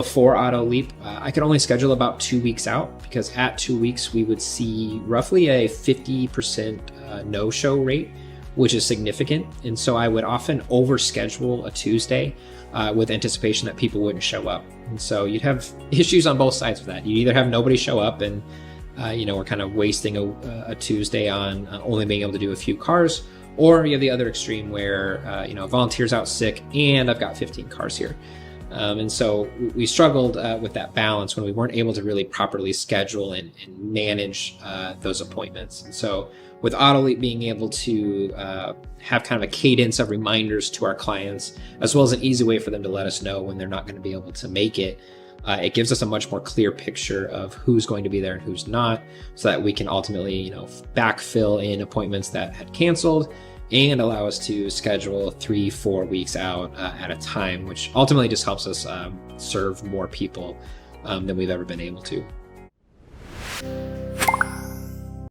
before AutoLeap, I could only schedule about 2 weeks out, because at 2 weeks we would see roughly a 50% no-show rate, which is significant. And so I would often overschedule a Tuesday with anticipation that people wouldn't show up. And so you'd have issues on both sides of that. You either have nobody show up and we're kind of wasting a Tuesday on only being able to do a few cars, or you have the other extreme where a volunteer's out sick and I've got 15 cars here. And so we struggled with that balance when we weren't able to really properly schedule and manage those appointments. And so with AutoLeap being able to have kind of a cadence of reminders to our clients, as well as an easy way for them to let us know when they're not going to be able to make it, it gives us a much more clear picture of who's going to be there and who's not, so that we can ultimately, backfill in appointments that had canceled and allow us to schedule 3-4 weeks out at a time, which ultimately just helps us serve more people than we've ever been able to.